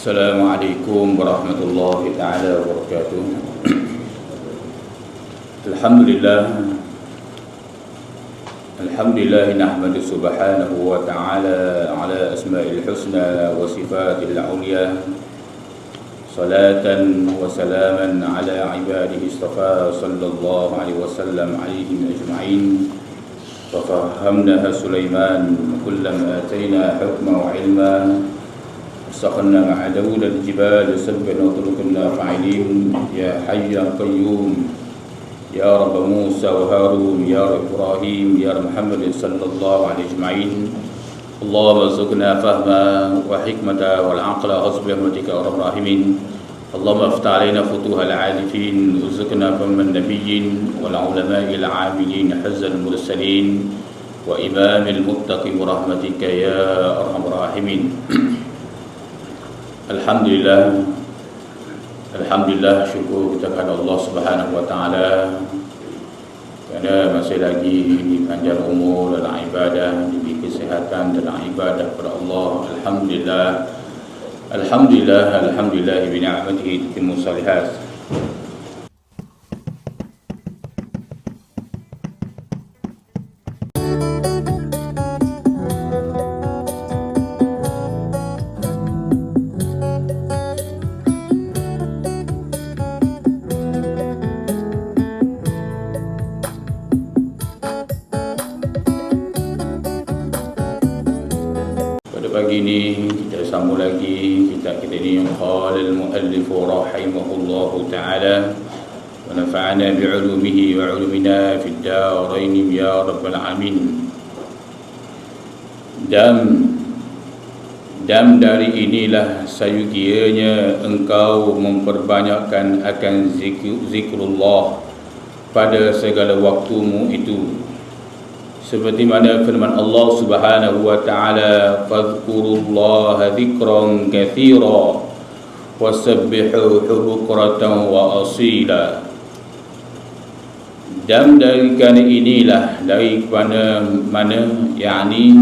Assalamualaikum warahmatullahi taala wabarakatuh. Alhamdulillah nahmadu subhanahu wa ta'ala ala asma'il husna wa sifatil ulya. Salatan wa salaman ala ibadihi istafa sallallahu alaihi wasallam alaihim ajma'in. Fafahamnaha Sulaiman kullam atayna hukma wa ilma. Sakhna ma'a Dawud al-jibal sabbihna wa turukna fa'ilin. Ya hayy ya qayyum, ya Rabb Musa wa Harun, ya Rabb Ibrahim, ya Muhammad sallallahu alaihi ajma'in. Allahumma arzuqna fahma wa hikmata wal aqla hasbi rahmatika ya arhamar rahimin. Allahumma aftah alaina futuhal arifin, urzuqna fahman nabiyyin wal ulama'il 'amilin, hazzal mursalin wa imamil muttaqin rahmatika ya arhamar rahimin. Alhamdulillah, syukur kita kepada Allah Subhanahu wa taala kerana masih lagi dipanjang umur dalam ibadah, diberi kesihatan dalam ibadah kepada Allah. Alhamdulillah bi ni'matihi tatimmu shalihat. Pagi ini kita sambung lagi kitab kita ini, qala al-muallif rahimahullahu ta'ala wa nafa'ana bi'ulumihi wa 'ulumina fid darain ya rabbal alamin. Dam dari inilah sayugianya engkau memperbanyakkan akan zikrullah pada segala waktumu itu, seperti mana firman Allah Subhanahu wa taala, fadhkurullaha dzikran katsira wasabbihuhu bukratan wa asila. Dan dari kerana inilah, daripada mana, yakni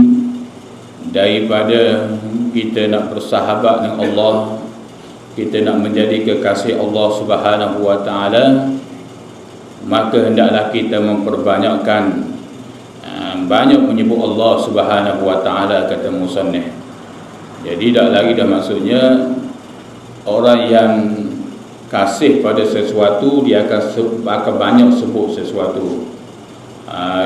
daripada kita nak bersahabat dengan Allah, kita nak menjadi kekasih Allah Subhanahu wa taala, maka hendaklah kita memperbanyakkan banyak menyebut Allah Subhanahu wa taala, kata musannif. Jadi dah lagi dah maksudnya orang yang kasih pada sesuatu dia akan banyak sebut sesuatu,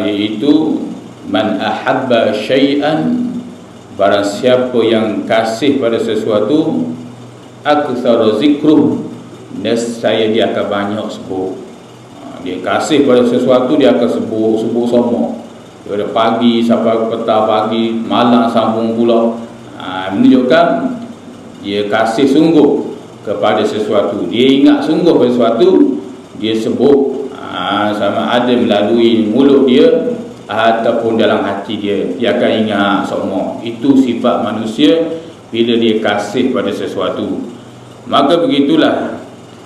iaitu man ahabba syai'an, barang siapa yang kasih pada sesuatu, aktsara zikruh, nescaya dia akan banyak sebut. Dia kasih pada sesuatu dia akan sebut semua. Pada pagi sampai petang, pagi malam sambung pula, menunjukkan dia kasih sungguh kepada sesuatu, dia ingat sungguh pada sesuatu, dia sebut, sama ada melalui mulut dia ataupun dalam hati dia akan ingat semua. Itu sifat manusia bila dia kasih pada sesuatu. Maka begitulah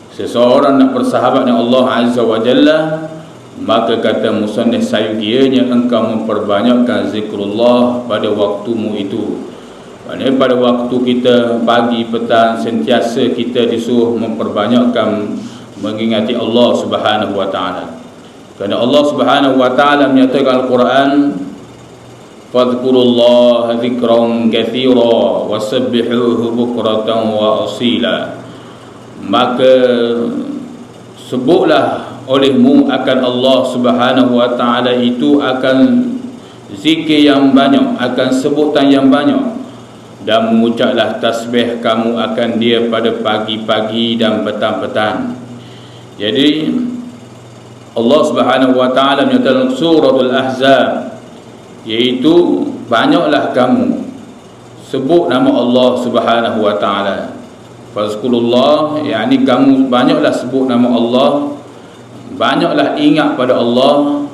seseorang nak bersahabat dengan Allah Azza wa Jalla, maka kata musannif, sayugianya engkau memperbanyakkan zikrullah pada waktumu itu. Maksudnya pada waktu kita pagi, petang, sentiasa kita disuruh memperbanyakkan mengingati Allah Subhanahu wa taala. Kerana Allah Subhanahu wa taala menyatakan Al-Quran, fadhkurullaha dzikran katsira wasabbihuhu bukratan wa asila. Maka sebutlah olehmu akan Allah Subhanahu wa taala itu, akan zikir yang banyak, akan sebutan yang banyak, dan mengucaplah tasbih kamu akan dia pada pagi-pagi dan petang-petang. Jadi Allah Subhanahu wa taala menyatakan suratul Ahzab, iaitu banyaklah kamu sebut nama Allah Subhanahu wa taala. Fazkurullah, yakni kamu banyaklah sebut nama Allah, banyaklah ingat pada Allah.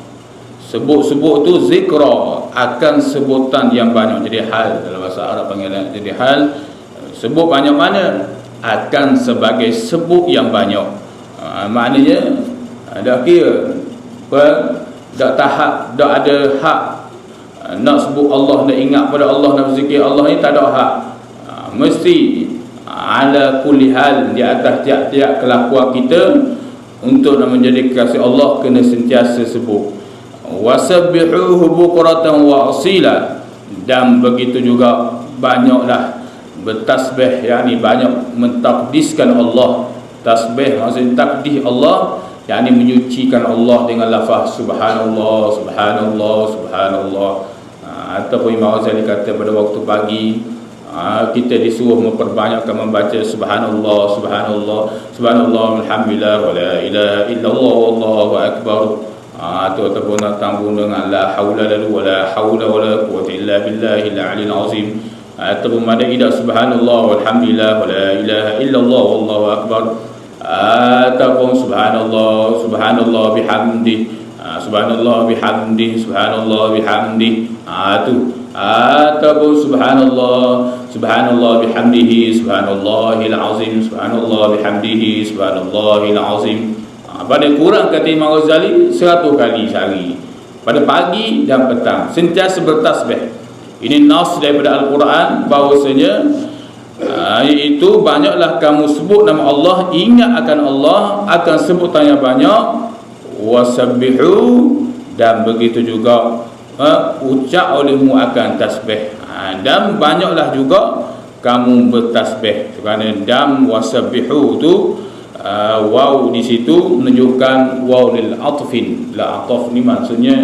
Sebut-sebut tu zikra, akan sebutan yang banyak. Jadi hal, dalam bahasa Arab panggil jadi hal. Sebut banyak mana? Akan sebagai sebut yang banyak. Maknanya dah kira dah tahap, dah ada hak nak sebut Allah, nak ingat pada Allah, nak berzikir Allah ni tak ada hak. Mesti ala kulli hal, di atas tiap-tiap kelakuan kita untuk nak menjadi kekasih Allah kena sentiasa sebut wasabbihuhu bukratan wa asila, dan begitu juga banyaklah bertasbih, yakni banyak mentakdiskan Allah. Tasbih maksudnya takdis Allah, yakni menyucikan Allah dengan lafaz subhanallah, subhanallah, subhanallah. Ataupun Imam Ghazali kata pada waktu pagi kita disuruh memperbanyakkan membaca subhanallah, subhanallah, subhanallah, alhamdulillah, wa la ilaha illallah, wallahu akbar. Ataupun tambung dengan la haula wa la haula wa la quwwata illa billahil aliyil azim. Ataupun ada ida subhanallah walhamdulillah wa la ilaha illallah wallahu akbar. Ataupun subhanallah, subhanallah bihamdi, subhanallah bihamdi, subhanallah bihamdi. Ataupun subhanallah, subhanallah bihamdihi, subhanallahil azim, subhanallah bihamdihi, subhanallahil azim. Pada kurang kata Imam Ghazali 100 kali sehari, pada pagi dan petang, sentiasa bertasbih. Ini nas daripada Al-Quran bahawasanya iaitu banyaklah kamu sebut nama Allah, ingat akan Allah, akan sebutannya banyak, wasabbihu, dan begitu juga ucap olehmu akan tasbih, dan banyaklah juga kamu bertasbih. Kerana dam wasabbihu tu waw di situ menunjukkan waw lil atfin. La ataf ni maksudnya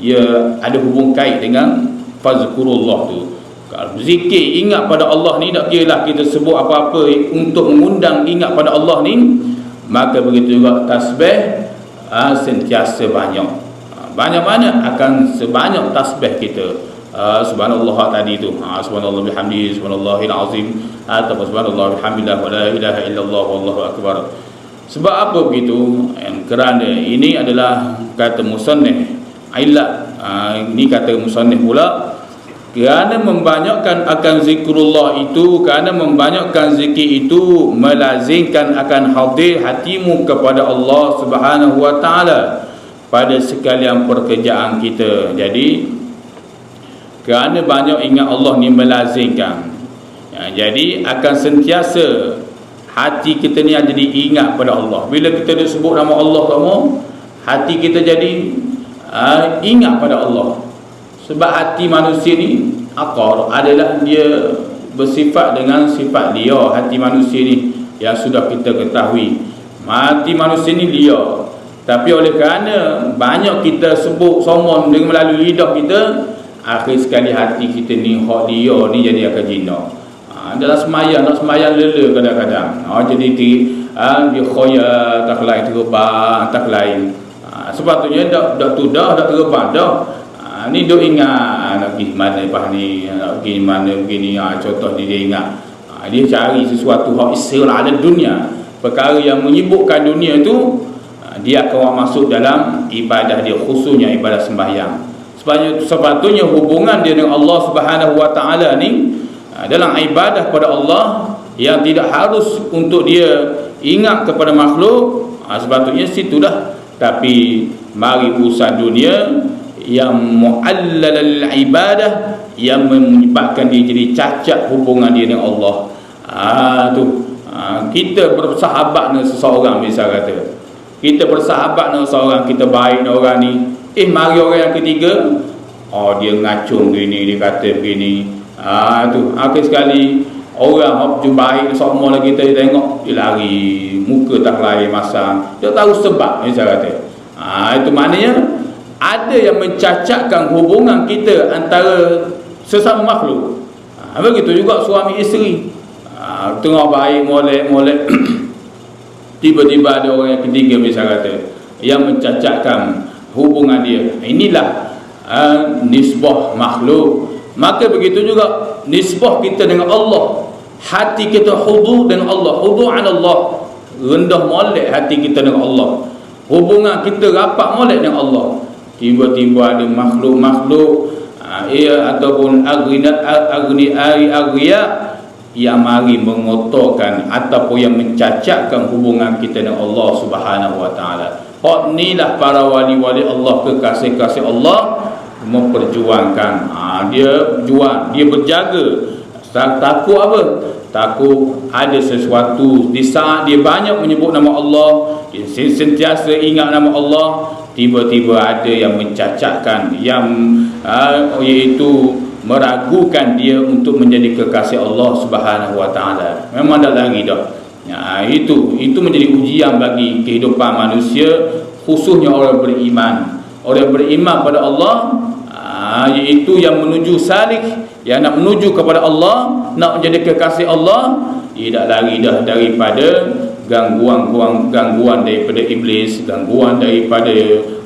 ia ada hubung kait dengan fazkurullah tu. Kalau zikir ingat pada Allah ni, tak kiralah kita sebut apa-apa untuk mengundang ingat pada Allah ni, maka begitu juga tasbih sentiasa banyak. Banyak-banyak akan sebanyak tasbih kita. Subhanallah tadi tu, subhanallah bihamdihi, subhanallahil azim, atau subhanallah bihamdillah wa la ilaha illallah wallahu akbar. Sebab apa begitu? Kerana ini adalah kata musannif ilat. Ini kata musannif pula, kerana membanyakkan akan zikrullah itu, kerana membanyakkan zikir itu melazimkan akan hadir hatimu kepada Allah Subhanahu wa taala pada sekalian pekerjaan kita. Jadi kerana banyak ingat Allah ni melazimkan, jadi akan sentiasa hati kita ni jadi ingat pada Allah. Bila kita disebut nama Allah kamu, hati kita jadi ingat pada Allah. Sebab hati manusia ni aqar adalah dia bersifat dengan sifat liar. Hati manusia ni yang sudah kita ketahui, hati manusia ni liar. Tapi oleh kerana banyak kita sebut somon dengan melalui lidah kita, akhir sekali hati kita ni hak liar ni jadi akan jinak. Dalam semayang, nak semayang lela kadang-kadang, jadi dia khoya tak lain, terbang tak lain. Sepatutnya dak tudah, dak terbang dah. Ni duk ingat nak pergi mana lepas ni, nak pergi mana begini. Contoh ni dia ingat, dia cari sesuatu hak isra ala dunia, perkara yang menyibukkan dunia tu, dia akan masuk dalam ibadah dia, khususnya ibadah sembahyang. Sepatutnya hubungan dia dengan Allah Subhanahu wa taala ni dalam ibadah pada Allah yang tidak harus untuk dia ingat kepada makhluk, sepatutnya situ dah. Tapi mari urusan dunia yang mu'allal ibadah, yang menyebabkan dia jadi cacat hubungan dia dengan Allah. Kita bersahabat dengan seseorang, misal kata kita bersahabat dengan seseorang, kita baik dengan orang ni, mari orang yang ketiga, dia ngacung gini, dia kata begini. Akhir sekali orang hok baik semua lagi kita tengok, dia lari, muka tak lain masam, dia tahu sebab, misal kata. Itu maknanya ada yang mencacatkan hubungan kita antara sesama makhluk. Begitu juga suami isteri, tengah baik molek tiba-tiba ada orang yang ketiga, misal kata, yang mencacatkan hubungan dia. Inilah nisbah makhluk. Maka begitu juga nisbah kita dengan Allah. Hati kita khudu dengan Allah, khudu'an Allah, rendah molek hati kita dengan Allah. Hubungan kita rapat molek dengan Allah. Tiba-tiba ada makhluk-makhluk ataupun agriya yang mari mengotorkan ataupun yang mencacatkan hubungan kita dengan Allah Subhanahu wa taala. Hak inilah para wali-wali Allah, kekasih-kasih Allah memperjuangkan. Dia berjuang, dia berjaga Takut apa? Takut ada sesuatu di saat dia banyak menyebut nama Allah, dia sentiasa ingat nama Allah, tiba-tiba ada yang mencacatkan, yang iaitu meragukan dia untuk menjadi kekasih Allah Subhanahu wa taala. Memang tak lari dah. Itu menjadi ujian bagi kehidupan manusia, khususnya orang beriman. Orang beriman pada Allah, iaitu yang menuju salik, yang nak menuju kepada Allah, nak menjadi kekasih Allah, dia tak lari dah daripada gangguan daripada iblis, gangguan daripada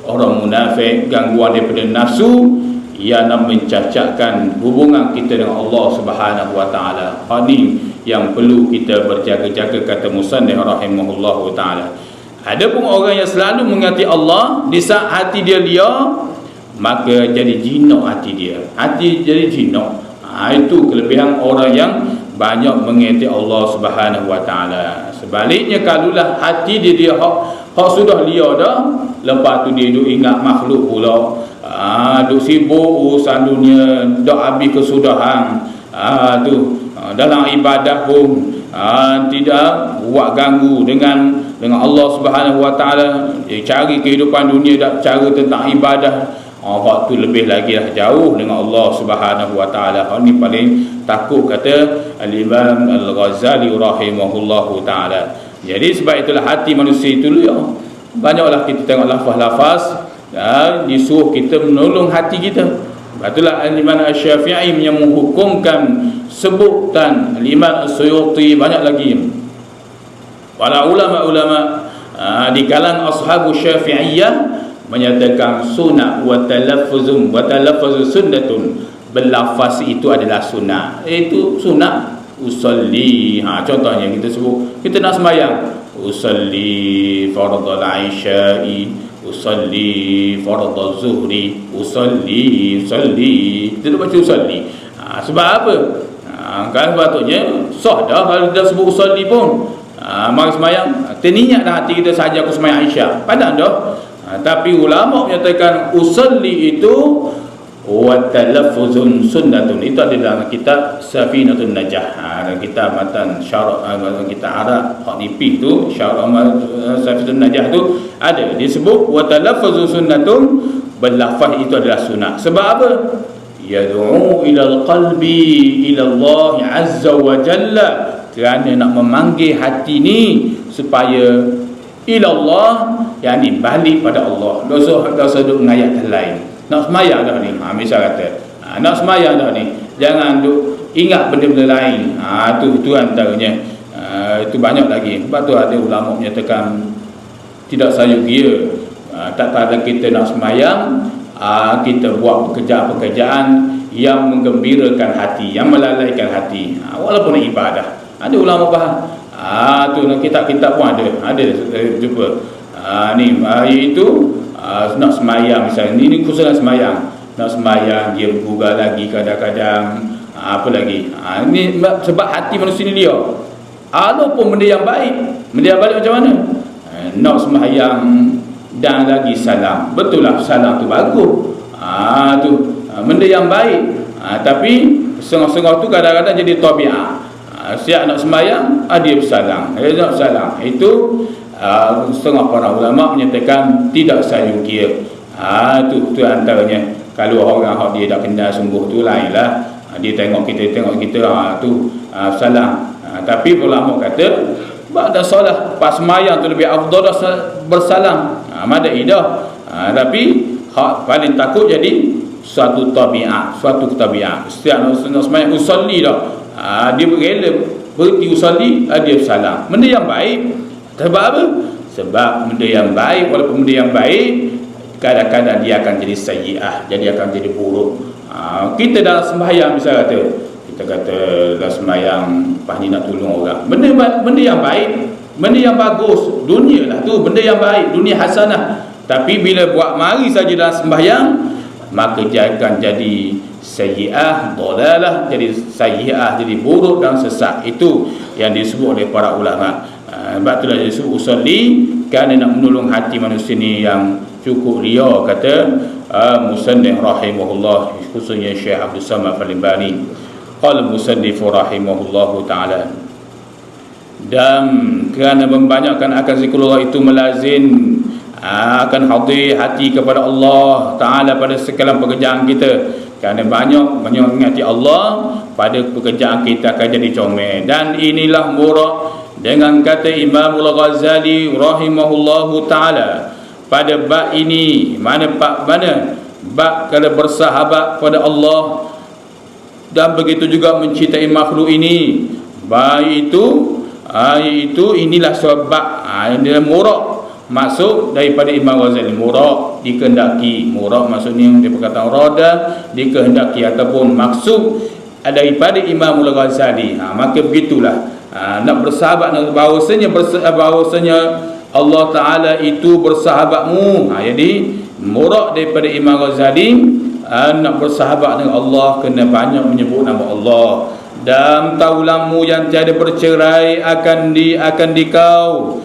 orang munafik, gangguan daripada nafsu yang nak mencacatkan hubungan kita dengan Allah Subhanahu wa taala. Ini yang perlu kita berjaga-jaga, kata musannif rahimahullahu taala. Adapun orang yang selalu mengingati Allah, di saat hati dia liar, maka jadi jinak hati dia. Hati jadi jinak. Itu kelebihan orang yang banyak mengingati Allah Subhanahu wa taala. Sebaliknya, kalaulah hati dia hak sudah liar dah, lepas tu dia duk ingat makhluk pula, duk sibuk urusan dunia, dak habis kesudahan, dalam ibadat pun tidak buat ganggu dengan Allah Subhanahu wa taala. Dia cari kehidupan dunia, dak cara tentang ibadah. Waktu lebih lagi dah jauh dengan Allah Subhanahu wa taala. Ini paling takut, kata Al-Imam Al-Ghazali rahimahullahu taala. Jadi sebab itulah hati manusia itu banyaklah kita tengok lafaz-lafaz disuruh kita menolong hati kita. Itulah Al-Imam Asy-Syafi'i yang menghukumkan sebutan Al-Imam As-Suyuti, banyak lagi para ulama-ulama di kalangan ashabu Syafi'iyah menyatakan sunat wa talaffuzun sunnatun, berlafaz itu adalah sunat. Itu sunat. Usalli, contohnya kita sebut, kita nak sembahyang, usalli fardhal isya'i, usalli fardhal zuhri, usalli kita baca usalli. Sebab apa? Kan patutnya sah dah kalau dah sebut usalli pun. Mari sembahyang, terniat dah hati kita saja aku sembahyang isyak, padahal dah. Tapi ulama menyatakan usalli itu wa talaffuzun sunnatun, itu ada dalam kitab Safinatun Najah, dalam kitab matan syarah, kitab Arab hak nipis tu, syarah Safinatun Najah tu ada disebut wa talaffuzun sunnatun, berlafaz itu adalah sunat. Sebab apa? Yad'u ila al-qalbi ila Allah azza wa jalla, kerana nak memanggil hati ni supaya ila Allah, yakni balik pada Allah. Dosa duk ngayat lain. Nak semayang dah ni, misal kata nak semayang dah ni, jangan duk ingat benda-benda lain. Itu antaranya. Itu banyak lagi. Sebab tu ada ulama menyatakan tidak sayugia tak kala kita nak semayang, kita buat pekerjaan-pekerjaan yang menggembirakan hati, yang melalaikan hati, walaupun ibadah. Ada ulama faham. Tu kitab-kitab pun ada jumpa. Iaitu nak semayang misalnya, ini khusus nak semayang. Nak semayang dia bergurau lagi kadang-kadang, apa lagi. Ini sebab hati manusia ni dia. Walaupun benda yang baik, benda yang baik macam mana? Nak semayang dan lagi salam. Betul lah, salam tu bagus. Tu benda yang baik. Tapi setengah-setengah tu kadang-kadang jadi tabiat. Siap nak sembahyang, dia bersalam. Nak bersalam. Itu setengah para ulama menyatakan tidak sayugia. Itu antaranya. Kalau orang dia tak kenal sungguh tu lainlah. Dia tengok kita tu salam. Tapi ulama kata ba'da solah, pas sembahyang tu lebih afdal bersalam. Madai dah. Tapi paling takut jadi suatu tabiat, suatu ketabiat. Setiap nak sembahyang usolli dah, dia berrela berhenti usolli, dia bersalam. Benda yang baik. Sebab apa? Sebab benda yang baik, walaupun benda yang baik, kadang-kadang dia akan jadi sayyi'ah, jadi akan jadi buruk. Kita dalam sembahyang misal kita kata dalam sembahyang lepas ni nak tolong orang, benda yang baik, benda yang bagus, dunia lah tu, benda yang baik, dunia hasanah. Tapi bila buat mari saja dalam sembahyang, maka dia akan jadi sayyi'ah, dalalah, jadi sayyi'ah, jadi buruk dan sesat. Itu yang disebut oleh para ulama. Sebab itulah disebut usolli, kerana nak menolong hati manusia ni yang cukup ria, kata musannif rahimahullah, khususnya Syekh Abdul Samad Al-Bani. qala musannif rahimahullahu ta'ala. Dan kerana membanyakkan akan zikrullah itu melazim akan hadir hati kepada Allah Ta'ala pada segala pekerjaan kita. Kerana banyak mengingati Allah pada pekerjaan kita akan jadi comel. Dan inilah murad dengan kata Imam Al-Ghazali rahimahullahu ta'ala pada bab ini. Mana bab kalau bersahabat pada Allah dan begitu juga mencintai makhluk ini. Baik itu inilah sebab inilah murad maksud daripada Imam Ghazali. Murad dikehendaki, murad maksudnya dia perkataan rada dikehendaki ataupun maksud daripada Imam Ghazali. Maka begitulah nak bersahabat dengan bahawasanya Allah Ta'ala itu bersahabatmu. Jadi murad daripada Imam Ghazali nak bersahabat dengan Allah kena banyak menyebut nama Allah. Dan taulamu yang tiada bercerai akan dikau.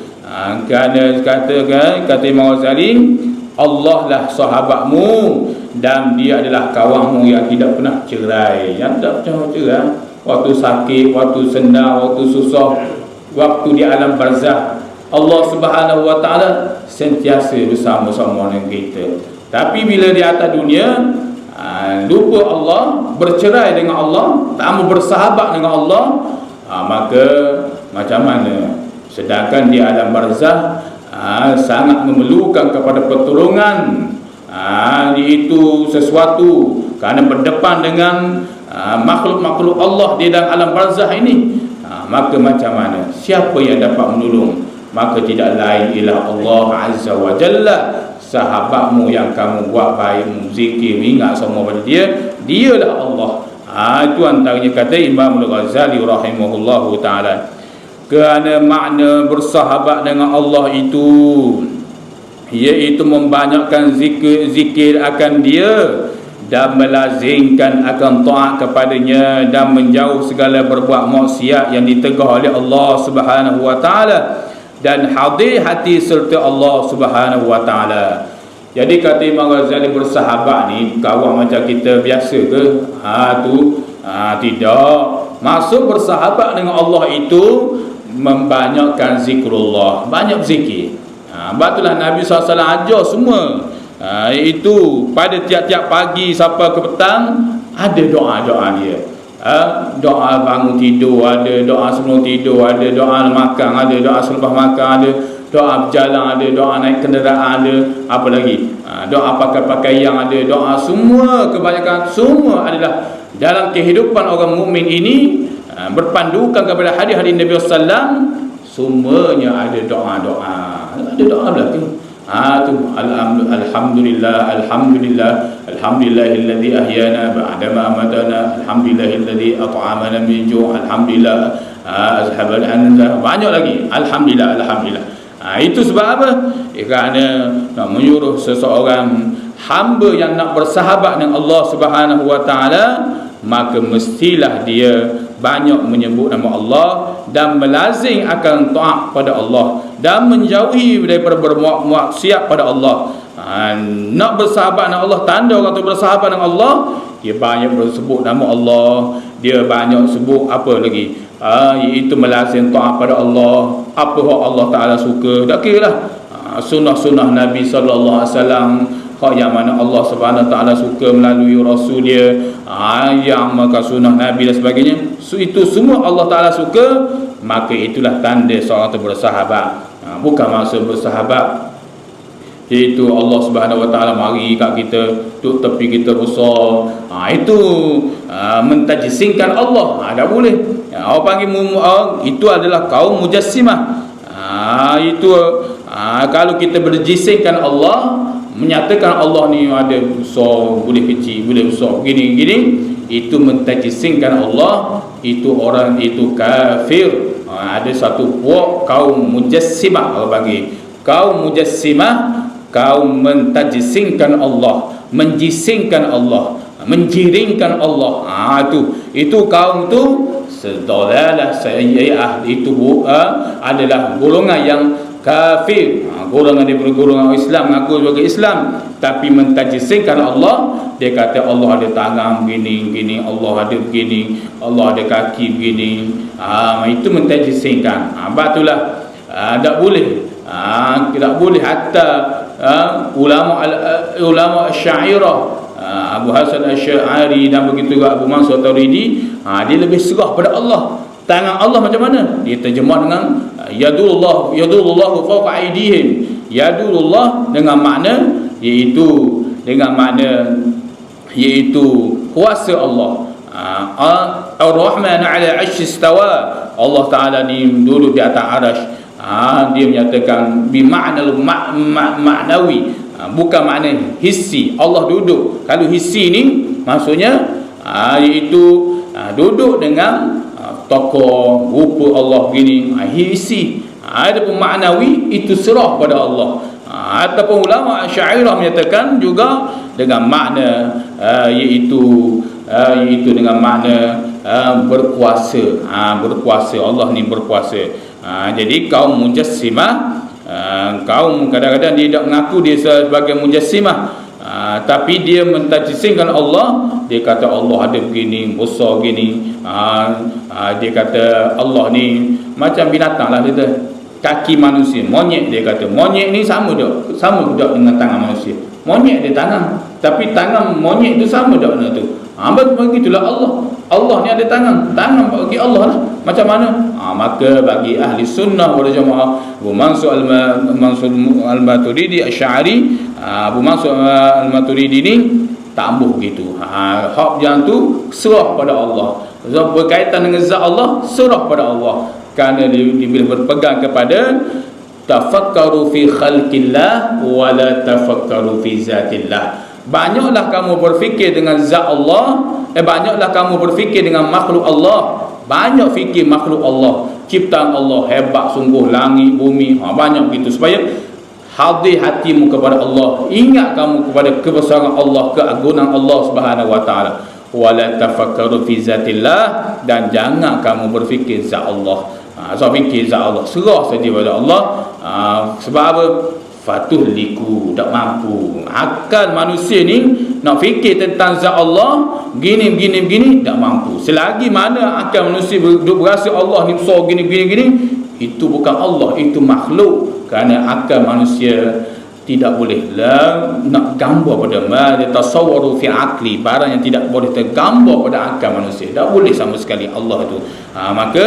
Kerana kata Imam Ghazali, Allah lah sahabatmu dan dia adalah kawanmu yang tidak pernah cerai, yang tak pernah cerai. Waktu sakit, waktu senang, waktu susah, waktu di alam barzakh, Allah Subhanahu wa ta'ala sentiasa bersama-sama dengan kita. Tapi bila di atas dunia lupa Allah, bercerai dengan Allah, tak mau bersahabat dengan Allah, maka macam mana? Sedangkan di alam barzakh sangat memerlukan kepada pertolongan, itu sesuatu kerana berdepan dengan makhluk-makhluk Allah di dalam alam barzakh ini. Maka macam mana? Siapa yang dapat menolong? Maka tidak lain ialah Allah Azza wa Jalla. Sahabatmu yang kamu buat baik, zikir, ingat semua pada dialah Allah. Itu antaranya kata Imam Al-Ghazali rahimahullahu ta'ala. Kerana makna bersahabat dengan Allah itu iaitu membanyakkan zikir akan dia dan melazimkan akan taat kepadanya dan menjauh segala berbuat maksiat yang ditegah oleh Allah Subhanahu wa ta'ala dan hadir hati serta Allah Subhanahu wa ta'ala. Jadi kata Imam Ghazali, bersahabat ni kawan macam kita biasa ke? Tidak. Maksud bersahabat dengan Allah itu membanyakkan zikrullah, banyak zikir. Batulah Nabi SAW ajar semua. Itu pada tiap-tiap pagi sampai ke petang ada doa-doa dia. Doa bangun tidur ada, doa sebelum tidur ada, doa makan ada, doa selepas makan ada, doa berjalan ada, doa naik kenderaan ada, apa lagi? Doa pakai pakaian ada, doa semua, kebanyakan semua adalah dalam kehidupan orang mukmin ini berpandukan kepada hadis-hadis Nabi SAW. Semuanya ada doa-doa, ada doa belakang. Alhamdulillah alhamdulillahilladzi ahyana ba'dama amatana, alhamdulillahilladzi at'amana min ju', alhamdulillah azhabal anza, banyak lagi alhamdulillah. Itu sebab apa? Kerana nak menyuruh seseorang hamba yang nak bersahabat dengan Allah Subhanahu wa ta'ala, maka mestilah dia banyak menyebut nama Allah dan melazim akan taat pada Allah dan menjauhi daripada bermaksiat pada Allah. Nak bersahabat dengan Allah, tanda orang tu bersahabat dengan Allah, dia banyak bersebut nama Allah, dia banyak sebut apa lagi, iaitu melazim taat pada Allah. Apa yang Allah Ta'ala suka, tak kira lah sunnah-sunnah Nabi SAW, hak yang mana Allah Subhanahu Wa Ta'ala suka melalui Rasul dia, yang maka sunnah Nabi dan sebagainya, itu semua Allah Ta'ala suka, maka itulah tanda seorang itu bersahabat. Bukan maksud bersahabat iaitu Allah Subhanahu Wa Ta'ala mari kat kita duduk tepi kita besar, itu mentajisingkan Allah, tak boleh. Orang panggil itu adalah kaum mujassimah. Itu kalau kita berjisingkan Allah, menyatakan Allah ni ada besar, boleh kecil, boleh besar, gini, itu mentajisingkan Allah, itu orang itu kafir. Ada satu puak kaum mujassimah, orang panggil kaum mujassimah, kaum mentajisingkan Allah, menjisingkan Allah, menjiringkan Allah. Itu kaum tu sedalalah sayyah, itu adalah golongan yang kafir. Golongan daripada golongan Islam mengaku sebagai Islam tapi mentajsihkan Allah. Dia kata Allah ada tangan begini, Allah ada begini, Allah ada kaki begini. Itu mentajsihkan. Batulah tak boleh. Tak boleh. Hatta ulama Asy'ariyah, Abu Hasan Asy'ari dan begitu juga Abu Mansur At-Turidi, dia lebih serah pada Allah. Tangan Allah macam mana? Dia terjemah dengan yadullahu fawqa aydihim. Yadullah dengan makna iaitu kuasa Allah. Ar-Rahman 'ala 'arsy istawa. Allah Taala ni duduk di atas arasy. Dia menyatakan bimakna maknawi, bukan makna hissi. Allah duduk. Kalau hissi ni maksudnya iaitu duduk dengan tokoh rupa Allah begini, hissi. Adapun maknawi itu serah pada Allah. Ataupun ulama Asy'ariyah menyatakan juga dengan makna iaitu dengan makna berkuasa. Berkuasa, Allah ni berkuasa. Jadi kaum Mujassimah, kaum kadang-kadang dia tak mengaku dia sebagai Mujassimah, tapi dia mentajsihkan Allah. Dia kata Allah ada begini, besar begini. Dia kata Allah ni macam binatang lah, dia kata kaki manusia, monyet. Dia kata monyet ni sama tak dengan tangan manusia. Monyet ada tangan, tapi tangan monyet tu sama tak dengan tu. Begitulah Allah ni ada tangan bagi Allah lah. Macam mana? Maka bagi ahli sunnah wal jamaah, Abu Mansur Al-Maturidi Asy'ari, Abu Mansur Al-Maturidi ni tak ambuh gitu. Hak yang tu serah pada Allah. Berkaitan dengan zat Allah, serah pada Allah. Kerana dia berpegang kepada tafakkaru fi khalqillah wa la tafakkaru fi zatillah. Banyaklah kamu berfikir dengan zat Allah, banyaklah kamu berfikir dengan makhluk Allah. Banyak fikir makhluk Allah, ciptaan Allah hebat sungguh, langit bumi, banyak begitu, supaya hadir hatimu kepada Allah, ingat kamu kepada kebesaran Allah, keagungan Allah Subhanahu wa taala. Wala tafakkaru fi zatillah, dan jangan kamu berfikir zat Allah. So fikir zat Allah, serah saja pada Allah. Sebab apa? Fatuhliku, tak mampu. Akal manusia ni nak fikir tentang zat Allah begini, tak mampu. Selagi mana akal manusia berasa Allah ni besar gini, itu bukan Allah, itu makhluk. Kerana akal manusia tidak boleh nak gambar pada tasawwaru fi aqli, barang yang tidak boleh tergambar pada akal manusia, tak boleh sama sekali Allah itu. Maka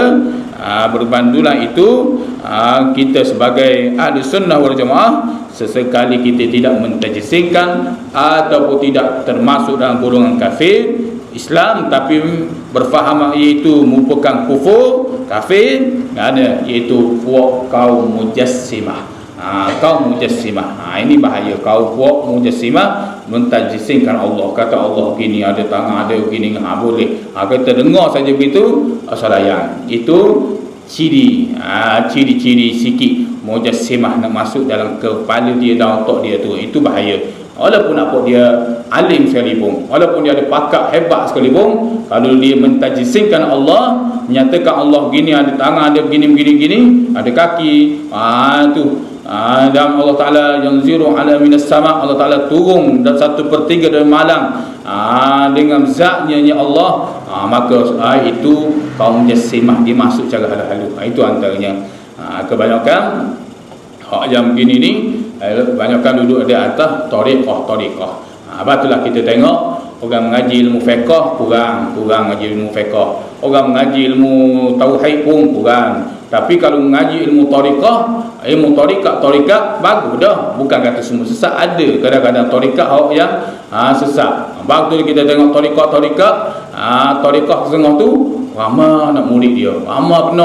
berbandulah itu, kita sebagai ahli sunnah wal jamaah, sesekali kita tidak mentajsihkan ataupun tidak termasuk dalam golongan kafir Islam, tapi berfaham iaitu merupakan kufur kafir, iaitu kaum Mujassimah. Kaum Mujassimah, ini bahaya. Kaum Mujassimah mentajsihkan Allah, kata Allah gini, ada tangan, ada begini, boleh. Kita dengar saja begitu, asalayan. Itu ciri-ciri sikit Mujassimah nak masuk dalam kepala dia dan otak dia tu. Itu bahaya. Walaupun apa dia alim sekalipun, walaupun dia ada pakar hebat sekalipun, kalau dia mentajsihkan Allah, menyatakan Allah gini, ada tangan, ada begini, ada kaki, dan Allah Ta'ala yanziru ala minas sama', Allah Ta'ala turun dan 1/3 dari malam dengan zatnya Allah, maka itu kaum Mujassimah dia masuk cara halu-halu. Itu antaranya. Kebanyakan hak yang begini ni, kebanyakan duduk di atas tariqah. Itulah kita tengok orang mengaji ilmu fiqh kurang mengaji ilmu fiqh, orang mengaji ilmu tauhid pun kurang. Tapi kalau mengaji ilmu tarikat bagus dah. Bukan kata semua sesat, ada kadang-kadang tarikat yang sesat. Bagus kita tengok tarikat setengah tu ramai nak murid dia, ramai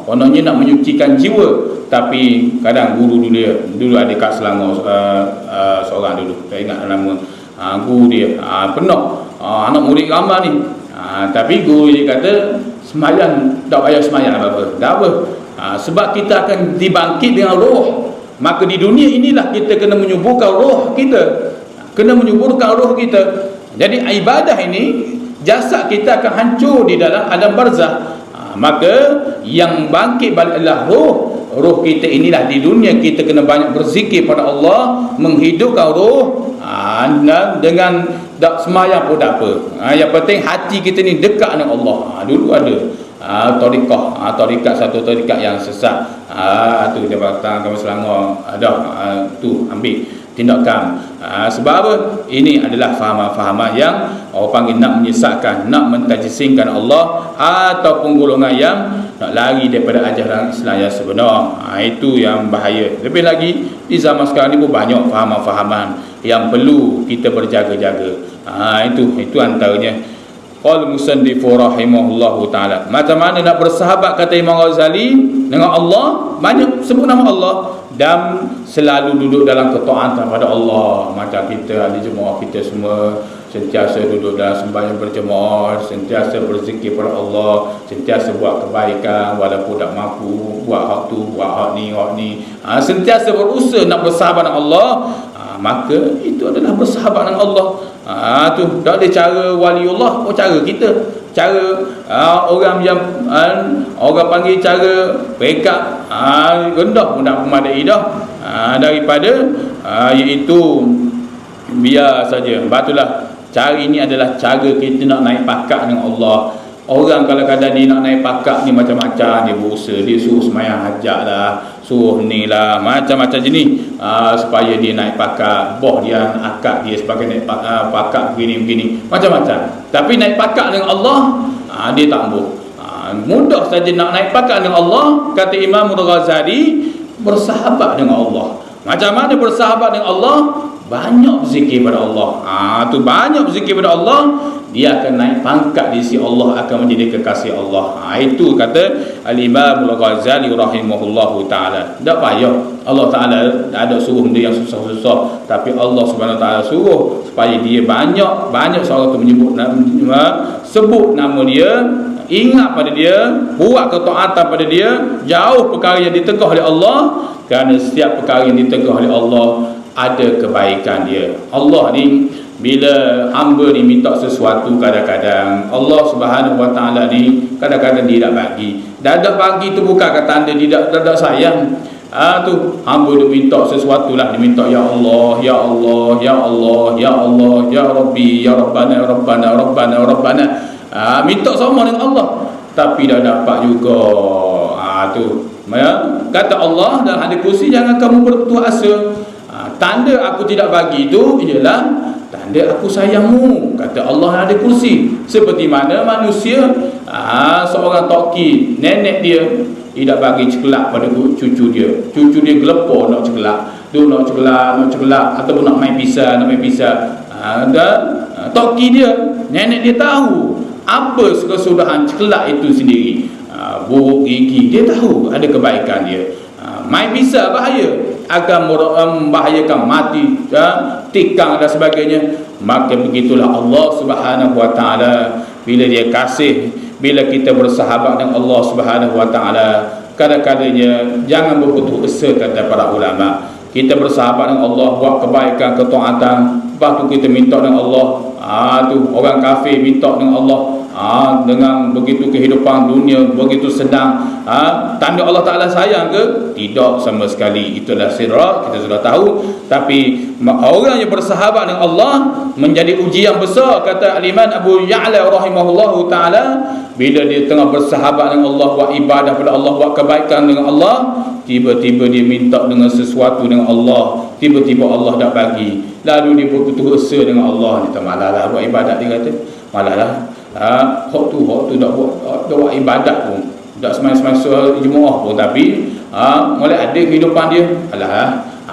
kononnya nak menyucikan jiwa. Tapi kadang guru dulu ada kat Selangor, seorang dulu, saya ingat nama guru dia, penuh anak murid ramai ni. Tapi guru dia kata semayang tak payah semayang apa-apa. Dah apa? Sebab kita akan dibangkit dengan roh. Maka di dunia inilah kita kena menyuburkan roh kita. Jadi ibadah ini, jasad kita akan hancur di dalam alam barzah. Maka yang bangkit balik adalah roh. roh kita inilah di dunia kita kena banyak berzikir pada Allah, menghidupkan roh. Dengan tak semayang pun tak apa. Yang penting hati kita ni dekat dengan Allah. Dulu ada tarikat, satu tarikat yang sesat, tu dia batang kamu Selangor ada, tu ambil tindakan. Sebab apa? Ini adalah fahaman-fahaman yang orang panggil nak menyesatkan, nak mentajisingkan Allah, ataupun golongan yang nak lari daripada ajaran Islam yang sebenar. Itu yang bahaya. Lebih lagi di zaman sekarang ni pun banyak fahaman-fahaman yang perlu kita berjaga-jaga. Itu antaranya. Qala musannifu rahimahullahu ta'ala, macam mana nak bersahabat, kata Imam Ghazali, dengan Allah, banyak sebut nama Allah dan selalu duduk dalam ketaatan pada Allah. Macam kita ahli jemaah kita semua sentiasa duduk dalam sembahyang berjemaah, sentiasa berzikir pada Allah, sentiasa buat kebaikan walaupun tak mampu, buat hak tu, buat hak ni, sentiasa berusaha nak bersahabat dengan Allah. Maka itu adalah bersahabat dengan Allah. Tu tak ada cara waliullah, cara kita, cara orang yang orang panggil cara pekat rendah pun tak memadai dah, daripada iaitu biar saja. Batulah cara ini adalah cara kita nak naik pakat dengan Allah. Orang kalau kadang dia nak naik pakat ni macam-macam, dia berusaha, dia suruh semayang hajat lah, suruh ni lah, macam-macam jenis, supaya dia naik pakat. Boh dia akad dia sebagai naik pakat begini-begini, macam-macam. Tapi naik pakat dengan Allah, dia tak boleh. Mudah saja nak naik pakat dengan Allah. Kata Imam Ghazali, bersahabat dengan Allah. Macam mana bersahabat dengan Allah? Banyak berzikir pada Allah. Tu banyak berzikir pada Allah, dia akan naik pangkat di sisi Allah, akan menjadi kekasih Allah. Itu kata Al-Imam Al-Ghazali rahimahullahu ta'ala. Tak payah Allah Ta'ala ada suruh benda yang susah-susah, tapi Allah Subhanahu Ta'ala suruh supaya dia banyak seorang tu menyebut sebut nama dia, ingat pada dia, buat ketaatan pada dia, jauh perkara yang ditegah oleh Allah. Kerana setiap perkara yang ditegah oleh Allah ada kebaikan dia. Allah ni bila hamba ni minta sesuatu, kadang-kadang Allah Subhanahu Wa Ta'ala ni kadang-kadang dia tak bagi. Dadak bagi tu bukan kata tanda dia tak sayang. Tu hamba dia minta sesuatu lah, dia minta ya Allah, ya Allah, ya Allah, ya Allah, ya Rabbi, ya Rabbana, Rabbana, Rabbana, Rabbana. Minta sama dengan Allah, tapi dah dapat juga. Tu kata Allah dalam hadis kursi, jangan kamu berputus asa. Tanda aku tidak bagi itu ialah tanda aku sayangmu, kata Allah ada kursi. Seperti mana manusia, seorang toki, nenek dia tidak bagi cekelak pada cucu dia gelepor nak cekelak, tu nak cekelak ataupun nak main pisah, dan toki dia, nenek dia tahu apa kesudahan cekelak itu sendiri. Buruk gigi dia tahu ada kebaikan dia. Main pisah bahaya, akan membahayakan mati, tikang dan sebagainya. Maka begitulah Allah Subhanahu Wa Ta'ala, bila dia kasih, bila kita bersahabat dengan Allah Subhanahu Wa Ta'ala, kadang-kadangnya jangan berputus asa, kata para ulama. Kita bersahabat dengan Allah, buat kebaikan, ketaatan, lepas tu kita minta dengan Allah. Tu orang kafir minta dengan Allah, dengan begitu kehidupan dunia begitu senang, tanda Allah Ta'ala sayang ke? Tidak sama sekali. Itulah sirah, kita sudah tahu. Tapi orang yang bersahabat dengan Allah menjadi ujian besar. Kata Al-Imam Abu Ya'la rahimahullahu ta'ala, bila dia tengah bersahabat dengan Allah, buat ibadah pada Allah, buat kebaikan dengan Allah, tiba-tiba dia minta dengan sesuatu dengan Allah, tiba-tiba Allah tak bagi, lalu dia berputus asa dengan Allah. Dia malah buat ibadat, dia kata malah hak tu tak buat ibadat pun, tak semasa jemaah pun, tapi mulai ada kehidupan dia.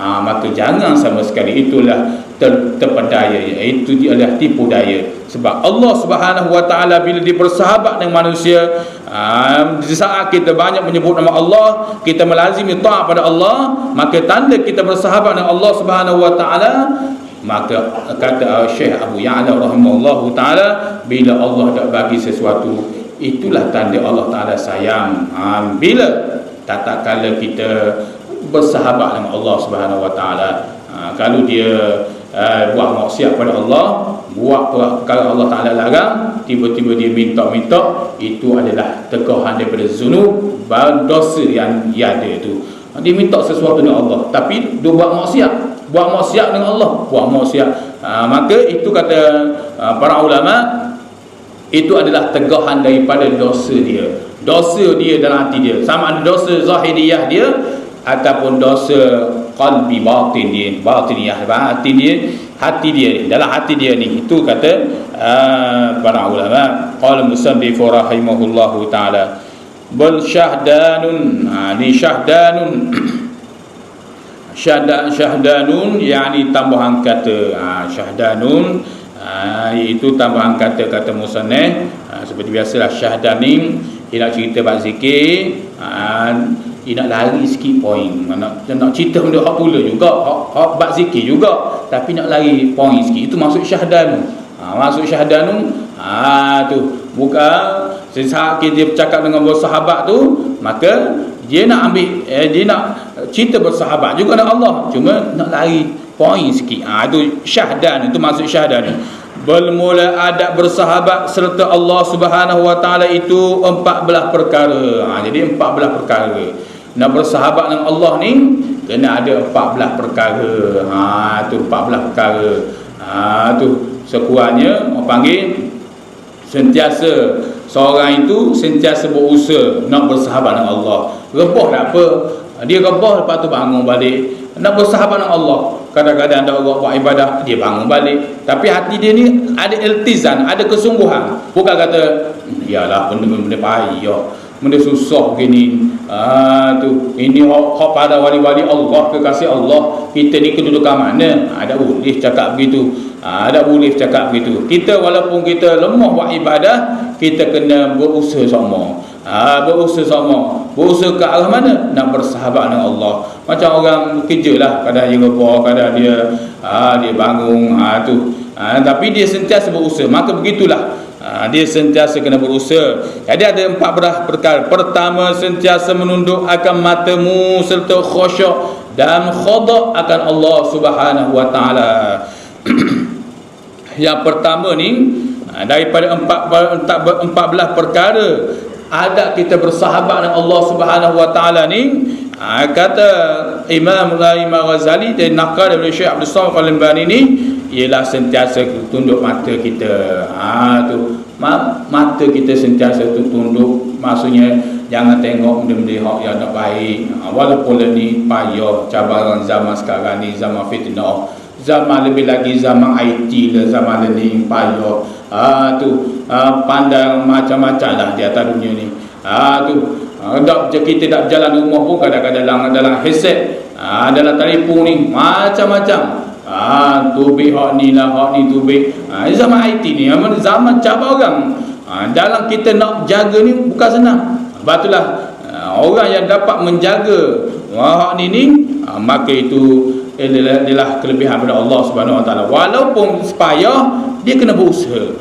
Maka jangan sama sekali. Itulah terpedaya, itu adalah tipu daya. Sebab Allah Subhanahu Wa Ta'ala bila dia bersahabat dengan manusia, di saat kita banyak menyebut nama Allah, kita melazimi taat pada Allah, maka tanda kita bersahabat dengan Allah Subhanahu Wa Ta'ala. Maka kata Syekh Abu Ya'la rahimahullahu ta'ala, bila Allah tak bagi sesuatu, itulah tanda Allah Ta'ala sayang. Bila tatkala kita bersahabat dengan Allah Subhanahu Wa Ta'ala, kalau dia buat maksiat pada Allah, buat perkara Allah Ta'ala larang, tiba-tiba dia minta-minta, itu adalah teguhan daripada zunub, dosa yang dia ada itu. Dia minta sesuatu dengan Allah, tapi dia buat maksiat dengan Allah, buat maksiat. Maka itu kata para ulama, itu adalah teguhan daripada dosa dia dalam hati dia, sama ada dosa zahiriyah dia ataupun dosa qalbi batiniyah, hati dia dalam hati dia ni. Itu kata para ulama. Qala musannif rahimahullahu taala, bal syahdanun, ni syahdanun yakni tambahan kata, syahdanun iaitu tambahan kata musannif. Seperti biasalah syahdanin, dia nak cerita bab zikir, dia nak lari sikit poin, nak cerita benda hak pula juga, hak bab zikir juga, tapi nak lari poin sikit. Itu maksud syahdanun. Maksud syahdanun tu bukan sesaat dia bercakap dengan bersahabat tu, maka dia nak ambil dia nak cerita bersahabat juga dengan Allah, cuma nak lari poin sikit. Itu syahdan, itu maksud syahdan. Bermula adab bersahabat serta Allah Subhanahu wa taala itu 14 perkara. Jadi 14 perkara. Nak bersahabat dengan Allah ni kena ada 14 perkara. Tu 14 perkara. Tu sekurangnya orang panggil sentiasa, seorang itu sentiasa berusaha nak bersahabat dengan Allah. Rebah tak apa, dia rebah, lepas tu bangun balik nak bersahabat dengan Allah. Kadang-kadang ada orang buat ibadah, dia bangun balik, tapi hati dia ni ada iltizam, ada kesungguhan. Bukan kata iyalah benda-benda payah, benda susah begini. Tu ini hak pada wali-wali Allah, kekasih Allah, kita ni kedudukan mana? Tak boleh cakap begitu. Tak boleh cakap begitu. Kita walaupun kita lemah buat ibadah, kita kena berusaha sama. Berusaha ke arah mana? Nak bersahabat dengan Allah. Macam orang kerja lah, kadang dia rebah, kadang dia bangun, tu. Tapi dia sentiasa berusaha. Maka begitulah, dia sentiasa kena berusaha. Jadi ada 14 perkara. Pertama, sentiasa menunduk akan matamu serta khusyuk dan khada' akan Allah Subhanahu wa taala. Yang pertama ni, daripada 14 perkara adab kita bersahabat dengan Allah Subhanahu wa taala ni, kata Imam Ghazali dan nakal daripada Syekh Abdul Samad Al-Albani ni, ialah sentiasa tunduk mata kita. Tu mata kita sentiasa tunduk, maksudnya jangan tengok benda-benda yang tak baik. Walaupun ni payah, cabaran zaman sekarang ni, zaman fitnah, zaman lebih lagi zaman IT lah, zaman ni payah. Pandang macam-macam lah di atas dunia ni. Kita tak berjalan rumah pun kadang-kadang dalam headset, dalam telefon ni macam-macam. Tubik hak ni lah, hak ni tubik. Zaman IT ni zaman cabaran. Dalam kita nak jaga ni bukan senang. Sebab itulah orang yang dapat menjaga hak ni maka itu adalah kelebihan daripada Allah Subhanahu wa taala. Walaupun payah, dia kena berusaha.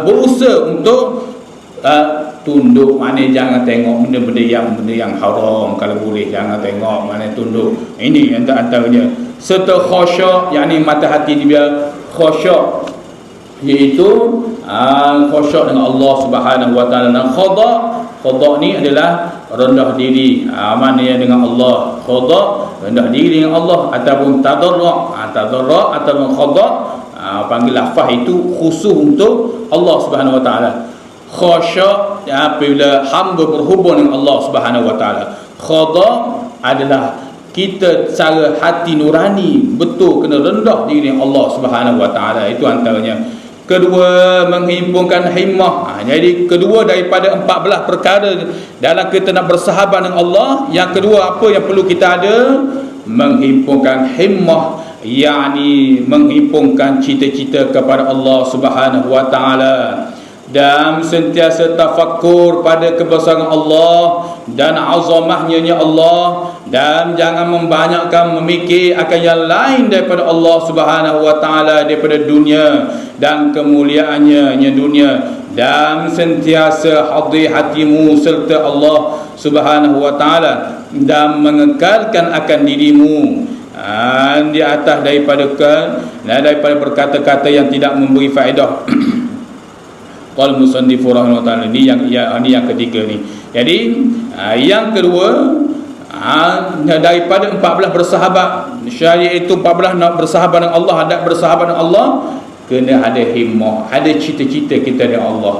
Berusaha untuk tunduk. Mana jangan tengok benda-benda yang haram, kalau boleh jangan tengok, mana tunduk. Ini antaranya. Serta khusyuk, yakni mata hati dia khusyuk, iaitu khusyuk dengan Allah Subhanahu wa taala. Dan khada' ni adalah rendah diri, maknanya dengan Allah. Khada' rendah diri dengan Allah, ataupun tadarru' ataupun khada', panggil lafaz itu khusus untuk Allah Subhanahu wa taala. Khusyuk apabila hamba berhubung dengan Allah Subhanahu wa taala. Khada' adalah kita secara hati nurani betul kena rendah diri dengan Allah Subhanahu wa taala. Itu antaranya. Kedua, menghimpunkan himmah. Jadi kedua daripada 14 perkara dalam kita nak bersahabat dengan Allah, yang kedua apa yang perlu kita ada? Menghimpunkan himmah, yakni menghimpunkan cita-cita kepada Allah Subhanahu wa taala, dan sentiasa tafakkur pada kebesaran Allah dan azamahnya Allah, dan jangan membanyakkan memikir akan yang lain daripada Allah Subhanahu wa taala, daripada dunia dan kemuliaannya dunia, dan sentiasa hadir hatimu serta Allah Subhanahu wa taala, dan mengekalkan akan dirimu di atas daripada berkata-kata yang tidak memberi faedah. Qal musannifu rahimahullah, ini yang ketiga ni. Jadi yang kedua, daripada 14 bersahabat syariat itu 14 nak bersahabat dengan Allah, hendak bersahabat dengan Allah, kena ada himmah, ada cita-cita kita dengan Allah.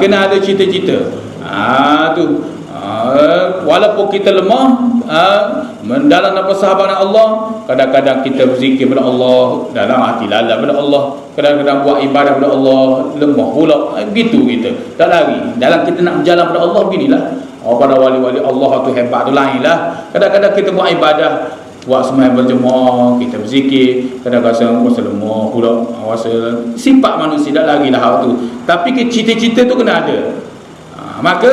Kena ada cita-cita. Tu walaupun kita lemah dalam nak bersahabat dengan Allah, kadang-kadang kita berzikir kepada Allah, dalam hati lalap kepada Allah, kadang-kadang buat ibadah kepada Allah, lemah pula. Begitu kita tak lari dalam kita nak berjalan kepada Allah. Beginilah para wali-wali Allah tu hebat tu lain lah. Kadang-kadang kita buat ibadah, buat sembahyang berjemaah, kita berzikir, kadang-kadang rasa lemah pula, rasa sifat manusia tak lari lah hal tu. Tapi cita-cita tu kena ada. Maka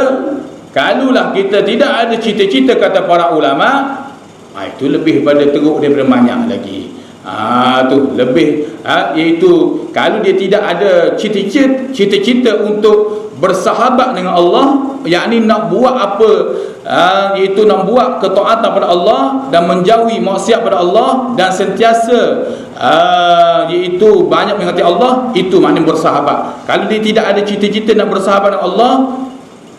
kalulah kita tidak ada cita-cita, kata para ulama, itu lebih pada teruk daripada banyak lagi. Tu lebih, iaitu kalau dia tidak ada cita-cita untuk bersahabat dengan Allah, yakni nak buat apa, iaitu nak buat ketaatan pada Allah dan menjauhi maksiat pada Allah, dan sentiasa iaitu banyak mengingati Allah, itu maknanya bersahabat. Kalau dia tidak ada cita-cita nak bersahabat dengan Allah,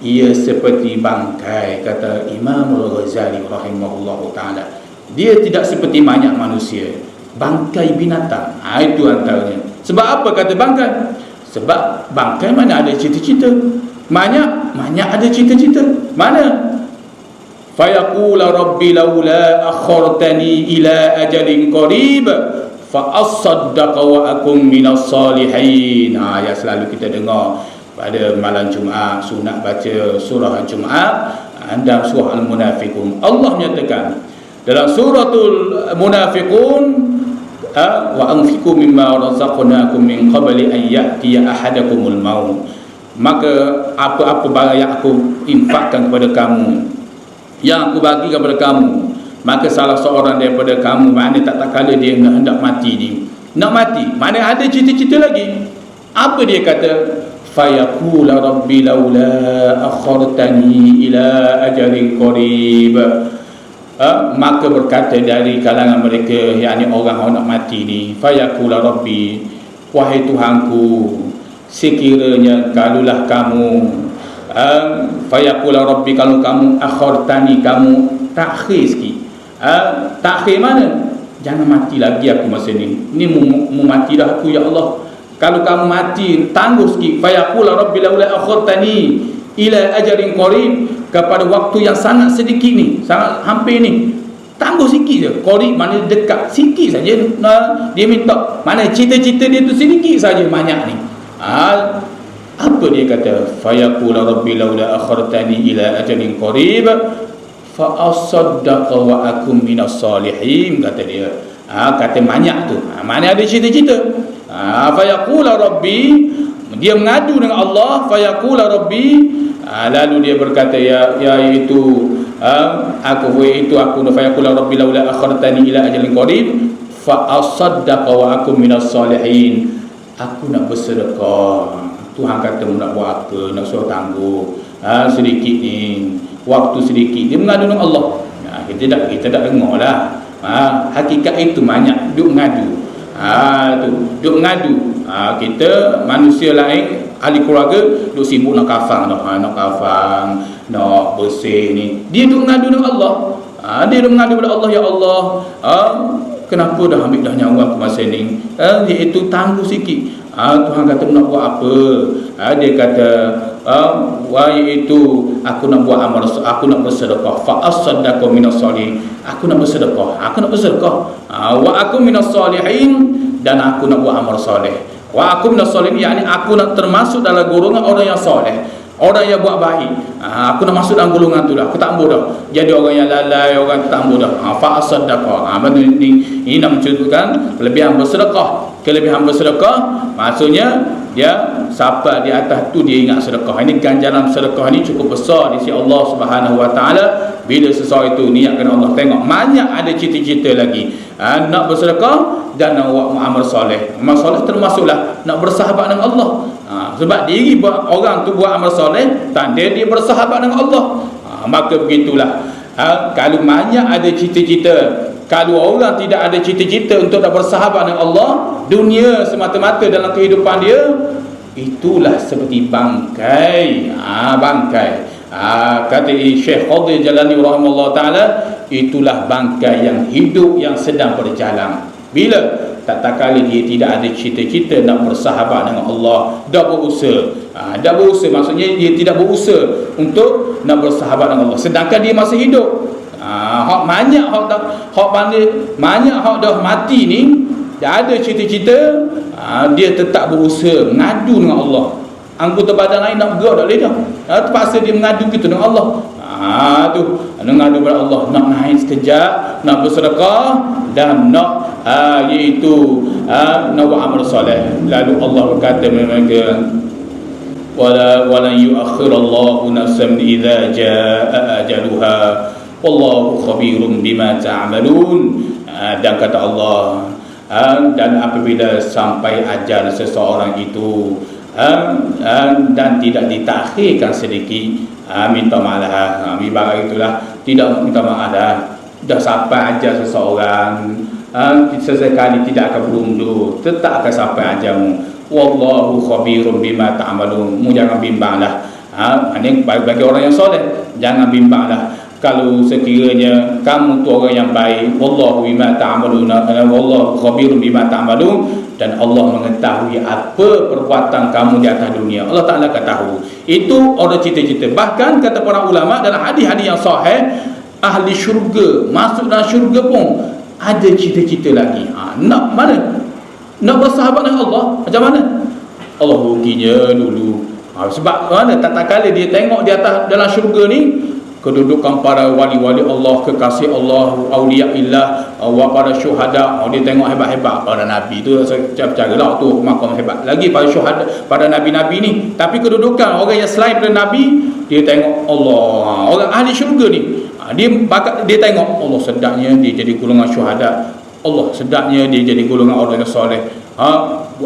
ia seperti bangkai, kata Imam Al-Ghazali rahimahullahu ta'ala. Dia tidak seperti banyak manusia, bangkai binatang. Itu antaranya. Sebab apa kata bangkai? Sebab bangkai mana ada cita-cita, banyak ada cita-cita. Mana? Fayaqula rabbi laula akhartani ila ajalin qarib fa asaddaqa wa akum minas salihin. Yang selalu kita dengar pada malam Jumaat, sunat baca surah Jumaat dan surah Al-Munafiqun. Allah menyatakan dalam suratul Munafiqun, wa anfiqu mimma razaqnakum min qabli an ya'tiya ahadakumul maut. Maka apa-apa barang yang aku infakkan kepada kamu, yang aku bagi kepada kamu, maka salah seorang daripada kamu, mana tak kala dia hendak mati ni, nak mati, mana ada cita-cita lagi. Apa dia kata? Fayaqula rabbi laula akhartani ila ajalin qarib. Maka berkata dari kalangan mereka, yakni orang nak mati ni, fayaqula rabbi, wahai Tuhanku, sekiranya kalulah kamu, fayaqula rabbi, kalau kamu akhartani, kamu takhir sikit. Takhir mana? Jangan mati lagi aku masa ni mu mati dah aku, ya Allah. Kalau kamu mati, tangguh sikit. Fayaqula rabbi laula akhartani ila ajalin qarib, kepada waktu yang sangat sedikit ni, sangat hampir ni, tangguh sikit je. Qarib mana dekat, sikit saja. Dia minta, mana cita-cita dia tu sedikit saja, banyak ni. Apa dia kata? Fayaqula rabbi laula akhartani ila ajalin qarib fa asaddaqa wa akum minas salihin, kata dia. Kata banyak tu, mana ada cita-cita. Fayaqula rabbi, dia mengadu dengan Allah. Fayaqula rabbi, lalu dia berkata, iaitu aku fayaqula rabbi laula akhartani ila ajalin qarib fa asaddaqa wa akum minas salihin. Aku nak bersedekah. Tuhan kata nak buat apa, nak suruh tangguh sedikit ni, waktu sedikit. Dia mengadu dengan Allah. Kita tak dengar lah. Hakikat itu banyak duk mengadu. Duk mengadu. Kita manusia lain, ahli keluarga, duk sibuk nak kafang, nak bersih ni. Dia duk mengadu dengan Allah. Dia duk mengadu kepada Allah, ya Allah, kenapa dah ambil dah nyawa aku masa ni? Iaitu tangguh sikit. Tuhan kata nak buat apa? Dia kata, iaitu aku nak buat amal, aku nak bersedekah. Fa asaddaqa minas salihin. Aku nak bersedekah. Wa aku minas salihin, dan aku nak buat amal soleh. Wa aku minas salihin, yakni aku nak termasuk dalam golongan orang yang soleh, orang yang buat baik. Aku nak masuk dalam golongan tu dah. Aku tak ambil dah jadi orang yang lalai, orang tak ambil dah. Fa asaddaqa. Ini nak menunjukkan kelebihan bersedekah. Kelebihan bersedekah maksudnya dia siapa di atas tu dia ingat sedekah. Ini ganjaran sedekah ni cukup besar di sisi Allah Subhanahu Wa Taala. Bila seseorang itu niatkan Allah, tengok banyak ada cita-cita lagi, nak bersedekah dan nak buat amal soleh. Amal soleh termasuklah nak bersahabat dengan Allah. Sebab diri buat orang tu buat amal soleh, tanda dia bersahabat dengan Allah. Maka begitulah. Kalau banyak ada cita-cita, Kalau orang tidak ada cita-cita untuk nak bersahabat dengan Allah, dunia semata-mata dalam kehidupan dia, itulah seperti bangkai. Bangkai. Kata Syekh Qadir Jalani rahimahullah ta'ala, itulah bangkai yang hidup, yang sedang berjalan. Bila? Tak kali dia tidak ada cita-cita nak bersahabat dengan Allah, dah berusaha. Dah berusaha, maksudnya dia tidak berusaha untuk nak bersahabat dengan Allah, sedangkan dia masih hidup. Hak banyak hak dah mati ni, dah ada cita-cita, dia tetap berusaha mengadu dengan Allah. Anggota badan lain nak bergerak tak boleh dah. Terpaksa dia mengadu kita dengan Allah. Tu mengadu kepada Allah, nak naik sekejap, nak bersedekah dan nak iaitu nak buat amal soleh. Lalu Allah berkata mereka, wala yuakhirallahu nafsan idza jaa ajaluha wallahu khabirum bima ta'malun. Dan kata Allah, dan apabila sampai ajal seseorang itu, dan tidak ditakhirkan sedikit, minta maaf lah. Ibarat itulah, tidak minta maaf dah. Dah sampai ajal seseorang, sesekali tidak akan berundur, tetap akan sampai ajalmu. Wallahu khabirum bima ta'malun. Jangan bimbanglah. Ini bagi orang yang soleh, jangan bimbanglah kalau sekiranya kamu tu orang yang baik. Wallahu bima ta'malun, wallahu khabirum bima ta'malun. Dan Allah mengetahui apa perbuatan kamu di atas dunia. Allah Ta'ala akan tahu. Itu orang cita-cita. Bahkan kata para ulama dalam hadis-hadis yang sahih, ahli syurga, masuk dalam syurga pun ada cita-cita lagi. Nak mana? Nak bersahabat dengan Allah macam mana? Allah ruginya dulu. Sebab mana tak kala dia tengok di atas dalam syurga ni, kedudukan para wali-wali Allah, kekasih Allah, awliyaillah, para syuhada. Dia tengok hebat-hebat para nabi tu, cara lah tu makam hebat. Lagi para syuhada, para nabi-nabi ni. Tapi kedudukan orang yang selain daripada nabi, dia tengok Allah. Orang ahli syurga ni, dia tengok Allah, sedapnya dia jadi golongan syuhada. Allah, sedapnya dia jadi golongan orang yang soleh.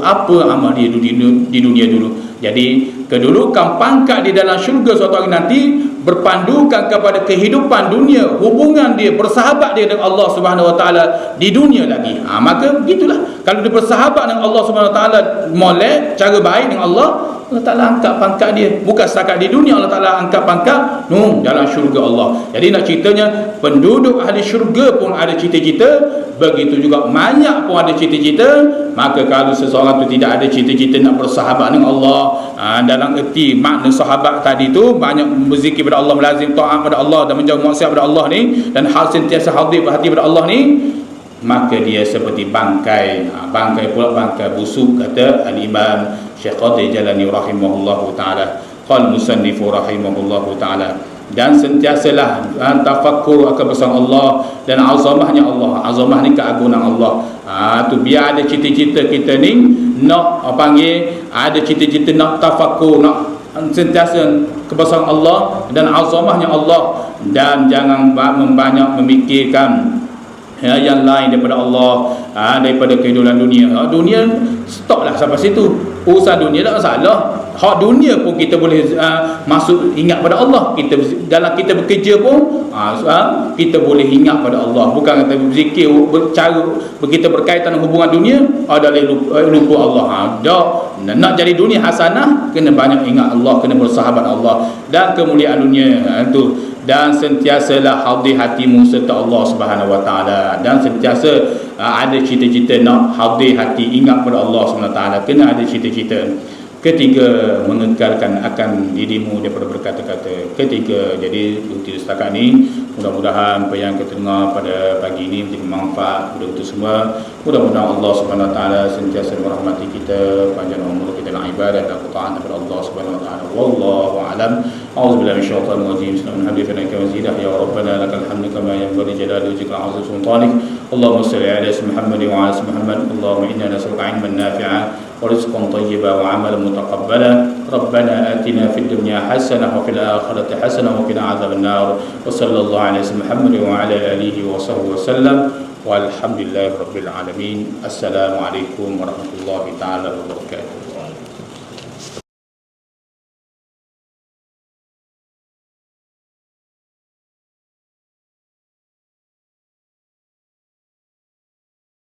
Apa amal dia di dunia dulu. Jadi kedudukan pangkat di dalam syurga suatu hari nanti berpandukan kepada kehidupan dunia, hubungan dia, bersahabat dia dengan Allah Subhanahu Wa Taala di dunia lagi. Maka begitulah, kalau dia bersahabat dengan Allah Subhanahu Wa Taala, molek cara baik dengan Allah, Allah Ta'ala angkat pangkat dia. Bukan setakat di dunia Allah Ta'ala angkat pangkat, dalam syurga Allah. Jadi nak ceritanya, penduduk ahli syurga pun ada cita-cita, begitu juga banyak pun ada cita-cita. Maka kalau seseorang tu tidak ada cita-cita nak bersahabat dengan Allah, dalam erti makna sahabat tadi tu, banyak berzikir pada Allah, melazim taat pada Allah dan menjauh maksiat pada Allah ni, dan hal sentiasa hadir berhati pada Allah ni, maka dia seperti bangkai. Bangkai pula bangkai busuk, kata Al-Imam Syekh Qadir Jalani rahimahullahu ta'ala. Qal musannifu rahimahullahu ta'ala. Dan sentiasalah tafakkur akan bersama Allah dan azamahnya Allah. Azamah ni keagungan Allah. Tu biar ada cita-cita kita ni nak ada cita-cita nak tafakkur, nak sentiasa kebesaran Allah dan azamahnya Allah, dan jangan membanyak memikirkan yang lain daripada Allah, daripada kehidupan dunia. Dunia stoplah sampai situ. Urusan dunia tak masalah. Hak dunia pun kita boleh masuk ingat pada Allah. Kita dalam kita bekerja pun kita boleh ingat pada Allah. Bukan kata berzikir bercara kita berkaitan dengan hubungan dunia ada lupa Allah. Nak jadi dunia hasanah, kena banyak ingat Allah, kena bersahabat Allah dan kemuliaan dunia itu. Dan sentiasalah hadir hatimu serta Allah Subhanahu Wa Taala, dan sentiasa ada cita-cita nak hadir hati ingat pada Allah Subhanahu Wa Taala. Kena ada cita-cita. Ketiga, mengekalkan akan dirimu daripada berkata-kata. Ketiga, jadi untuk setakat ni, mudah-mudahan apa yang kita dengar pada pagi ini menjadi manfaat untuk semua. Mudah-mudahan Allah Subhanahu Wa Taala sentiasa merahmati kita, panjang umur kita dalam ibadah dan taat kepada Allah Subhanahu Wa Taala. Wallahu a'lam. A'udzubillahi minasyaitonir rajim. Bismillahirrahmanirrahim. Wazidaka ya rabbana lakal hamdu kama yanbaghi li jalali wajhika wa 'azimi sultanik. Allahumma shalli ala Muhammad wa ala Muhammad. Allahumma inna nas'aluka 'ilman nafi'an ورزقا طيبا وعملا متقبلا. ربنا آتنا في الدنيا حسنة وفي الآخرة حسنة وقنا عذاب النار. وصلى الله على محمد وعلى آله وصحبه وسلم والحمد لله رب العالمين. السلام عليكم ورحمة الله تعالى وبركاته.